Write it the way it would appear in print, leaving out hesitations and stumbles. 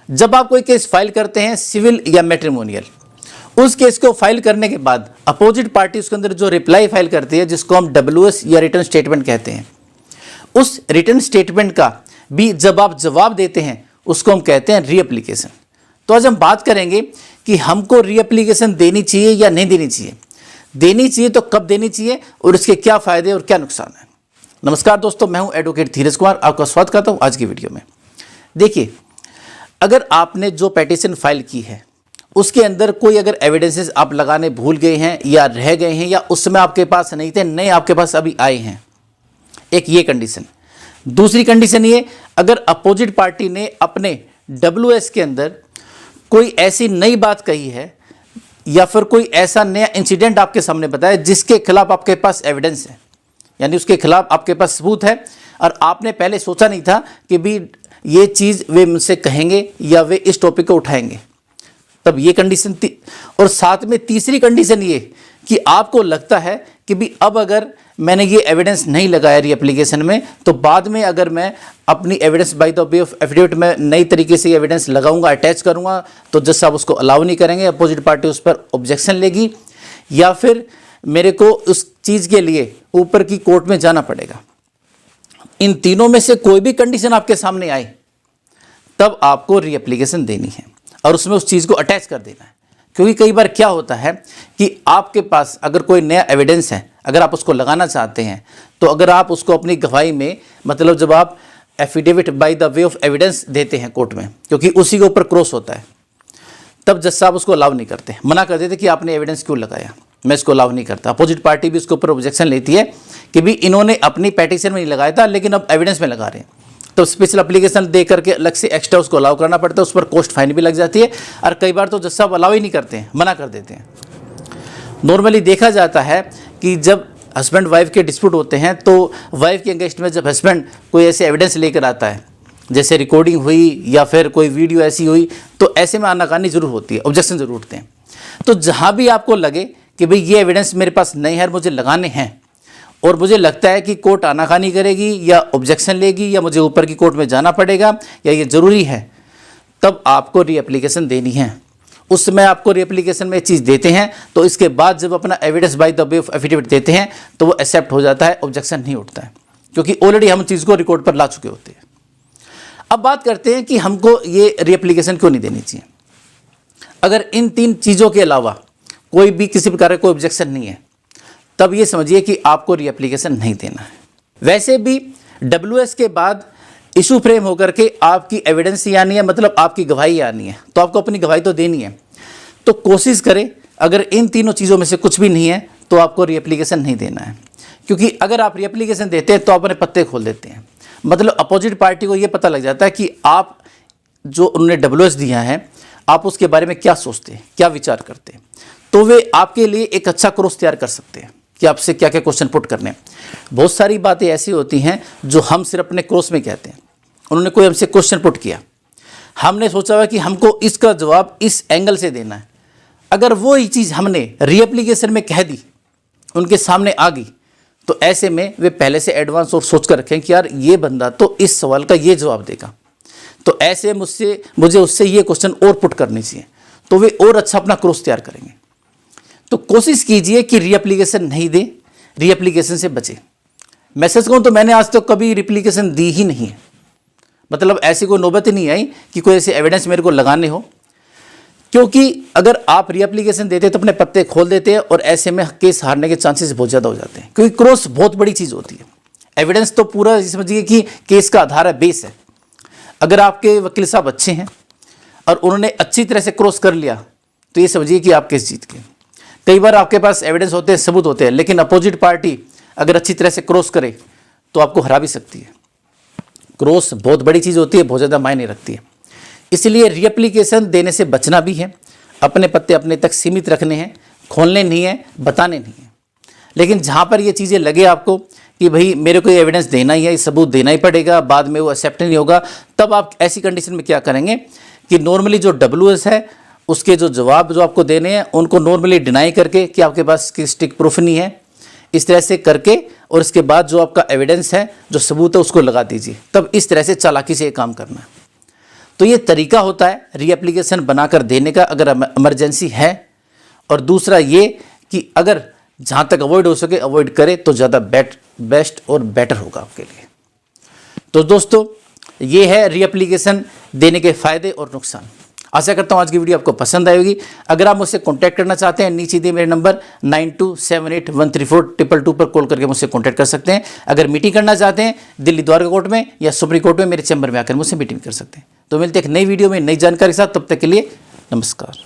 जब आप कोई केस फाइल करते हैं सिविल या मैट्रिमोनियल, उस केस को फाइल करने के बाद अपोजिट पार्टी उसके अंदर जो रिप्लाई फाइल करती है, जिसको हम WS या रिटर्न स्टेटमेंट कहते हैं, उस रिटर्न स्टेटमेंट का भी जब आप जवाब देते हैं उसको हम कहते हैं रीएप्लीकेशन। तो आज हम बात करेंगे कि हमको रीएप्लीकेशन देनी चाहिए या नहीं देनी चाहिए, देनी चाहिए तो कब देनी चाहिए और इसके क्या फ़ायदे और क्या नुकसान है। नमस्कार दोस्तों, मैं हूं एडवोकेट धीरज कुमार, आपका स्वागत करता हूं आज की वीडियो में। देखिए, अगर आपने जो पिटीशन फाइल की है उसके अंदर कोई अगर एविडेंसेस आप लगाने भूल गए हैं या रह गए हैं या उस समय आपके पास नहीं थे, नए आपके पास अभी आए हैं, एक ये कंडीशन। दूसरी कंडीशन ये, अगर अपोजिट पार्टी ने अपने WS के अंदर कोई ऐसी नई बात कही है या फिर कोई ऐसा नया इंसिडेंट आपके सामने बताया जिसके खिलाफ आपके पास एविडेंस है, यानी उसके खिलाफ आपके पास सबूत है और आपने पहले सोचा नहीं था कि भी ये चीज़ वे मुझसे कहेंगे या वे इस टॉपिक को उठाएंगे, तब ये कंडीशन थी। और साथ में तीसरी कंडीशन ये कि आपको लगता है कि भी अब अगर मैंने ये एविडेंस नहीं लगाया रीएप्लीकेशन में, तो बाद में अगर मैं अपनी evidence by the way of affidavit में नई तरीके से एविडेंस लगाऊंगा, अटैच करूंगा, तो जज साहब उसको अलाउ नहीं करेंगे, अपोजिट पार्टी उस पर ऑब्जेक्शन लेगी या फिर मेरे को उस चीज़ के लिए ऊपर की कोर्ट में जाना पड़ेगा। इन तीनों में से कोई भी कंडीशन आपके सामने आए तब आपको रीएप्लीकेशन देनी है और उसमें उस चीज़ को अटैच कर देना है। क्योंकि कई बार क्या होता है कि आपके पास अगर कोई नया एविडेंस है, अगर आप उसको लगाना चाहते हैं, तो अगर आप उसको अपनी गवाही में, मतलब जब आप affidavit by the way of evidence देते हैं कोर्ट में, क्योंकि उसी के ऊपर क्रॉस होता है, तब जज साहब उसको अलाउ नहीं करते, मना कर देते कि आपने एविडेंस क्यों लगाया, मैं इसको अलाउ नहीं करता। अपोजिट पार्टी भी उसके ऊपर ऑब्जेक्शन लेती है कि भी इन्होंने अपनी पिटीशन में नहीं लगाया था लेकिन अब एविडेंस में लगा रहे हैं, तो स्पेशल एप्लीकेशन दे करके अलग से एक्स्ट्रा उसको अलाउ करना पड़ता है, उस पर कॉस्ट फाइन भी लग जाती है और कई बार तो जज साहब अलाउ ही नहीं करते हैं, मना कर देते हैं। नॉर्मली देखा जाता है कि जब हस्बैंड वाइफ के डिस्प्यूट होते हैं तो वाइफ के अगेंस्ट में जब हस्बैंड कोई ऐसे एविडेंस लेकर आता है, जैसे रिकॉर्डिंग हुई या फिर कोई वीडियो ऐसी हुई, तो ऐसे में आनाकानी जरूर होती है, ऑब्जेक्शन जरूर उठते हैं। तो जहाँ भी आपको लगे कि भाई ये एविडेंस मेरे पास नहीं है, मुझे लगाने हैं और मुझे लगता है कि कोर्ट आनाकानी करेगी या ऑब्जेक्शन लेगी या मुझे ऊपर की कोर्ट में जाना पड़ेगा या ये ज़रूरी है, तब आपको रीएप्लीकेशन देनी है। उस समय आपको रीएप्लीकेशन में चीज़ देते हैं तो इसके बाद जब अपना evidence by the way of affidavit देते हैं तो वो एक्सेप्ट हो जाता है, ऑब्जेक्शन नहीं उठता है, क्योंकि ऑलरेडी हम चीज़ को रिकॉर्ड पर ला चुके होते हैं। अब बात करते हैं कि हमको ये रीएप्लीकेशन क्यों नहीं देनी चाहिए। अगर इन तीन चीज़ों के अलावा कोई भी किसी प्रकार का कोई ऑब्जेक्शन नहीं है, तब ये समझिए कि आपको रीएप्लीकेशन नहीं देना है। वैसे भी WS के बाद इशू फ्रेम होकर के आपकी एविडेंस ही आनी है, मतलब आपकी गवाही आनी है, तो आपको अपनी गवाही तो देनी है। तो कोशिश करें, अगर इन तीनों चीज़ों में से कुछ भी नहीं है तो आपको रीएप्लीकेशन नहीं देना है, क्योंकि अगर आप रीएप्लीकेशन देते हैं तो आप अपने पत्ते खोल देते हैं। मतलब अपोजिट पार्टी को ये पता लग जाता है कि आप जो उन्होंने WS दिया है आप उसके बारे में क्या सोचते हैं, क्या विचार करते हैं, तो वे आपके लिए एक अच्छा क्रॉस तैयार कर सकते हैं कि आपसे क्या क्या क्वेश्चन पुट करने। बहुत सारी बातें ऐसी होती हैं जो हम सिर्फ अपने क्रॉस में कहते हैं। उन्होंने कोई हमसे क्वेश्चन पुट किया, हमने सोचा हुआ कि हमको इसका जवाब इस एंगल से देना है, अगर वो ही चीज़ हमने रीएप्लीकेशन में कह दी, उनके सामने आ गई, तो ऐसे में वे पहले से एडवांस और सोच कर रखें कि यार ये बंदा तो इस सवाल का ये जवाब देगा, तो ऐसे मुझे उससे ये क्वेश्चन और पुट करनी चाहिए, तो वे और अच्छा अपना क्रॉस तैयार करेंगे। तो कोशिश कीजिए कि रीएप्लीकेशन नहीं दें, रीएप्लीकेशन से बचें। मैसेज कहूँ तो मैंने आज तक कभी रीएप्लीकेशन दी ही नहीं है, मतलब ऐसी कोई नौबत ही नहीं आई कि कोई ऐसे एविडेंस मेरे को लगाने हो, क्योंकि अगर आप रीएप्लीकेशन देते तो अपने पत्ते खोल देते हैं और ऐसे में केस हारने के चांसेस बहुत ज़्यादा हो जाते हैं, क्योंकि क्रॉस बहुत बड़ी चीज़ होती है। एविडेंस तो पूरा समझिए कि केस का आधार है, बेस है। अगर आपके वकील साहब अच्छे हैं और उन्होंने अच्छी तरह से क्रॉस कर लिया तो ये समझिए कि आप केस जीत गए। कई बार आपके पास एविडेंस होते हैं, सबूत होते हैं, लेकिन अपोजिट पार्टी अगर अच्छी तरह से क्रॉस करे तो आपको हरा भी सकती है। क्रॉस बहुत बड़ी चीज़ होती है, बहुत ज़्यादा मायने रखती है, इसलिए रीएप्लीकेशन देने से बचना भी है। अपने पत्ते अपने तक सीमित रखने हैं, खोलने नहीं है, बताने नहीं है। लेकिन जहाँ पर ये चीज़ें लगे आपको कि भाई मेरे को ये एविडेंस देना ही है, सबूत देना ही पड़ेगा, बाद में वो एक्सेप्ट नहीं होगा, तब आप ऐसी कंडीशन में क्या करेंगे कि नॉर्मली जो WS है उसके जो जवाब जो आपको देने हैं उनको नॉर्मली डिनाई करके कि आपके पास स्टिक प्रूफ नहीं है, इस तरह से करके, और इसके बाद जो आपका एविडेंस है, जो सबूत है, उसको लगा दीजिए। तब इस तरह से चालाकी से ये काम करना है। तो ये तरीका होता है रीएप्लीकेशन बनाकर देने का अगर इमरजेंसी है, और दूसरा ये कि अगर जहाँ तक अवॉइड हो सके अवॉइड करें तो ज़्यादा बेस्ट और बेटर होगा आपके लिए। तो दोस्तों ये है रीएप्लीकेशन देने के फ़ायदे और नुकसान। आशा करता हूँ आज की वीडियो आपको पसंद आएगी। अगर आप मुझसे कांटेक्ट करना चाहते हैं, नीचे दिए मेरे नंबर 9278134222 पर कॉल करके मुझसे कांटेक्ट कर सकते हैं। अगर मीटिंग करना चाहते हैं दिल्ली द्वारका कोर्ट में या सुप्रीम कोर्ट में मेरे चैम्बर में आकर मुझसे मीटिंग कर सकते हैं। तो मिलते हैं एक नई वीडियो में नई जानकारी के साथ, तब तक के लिए नमस्कार।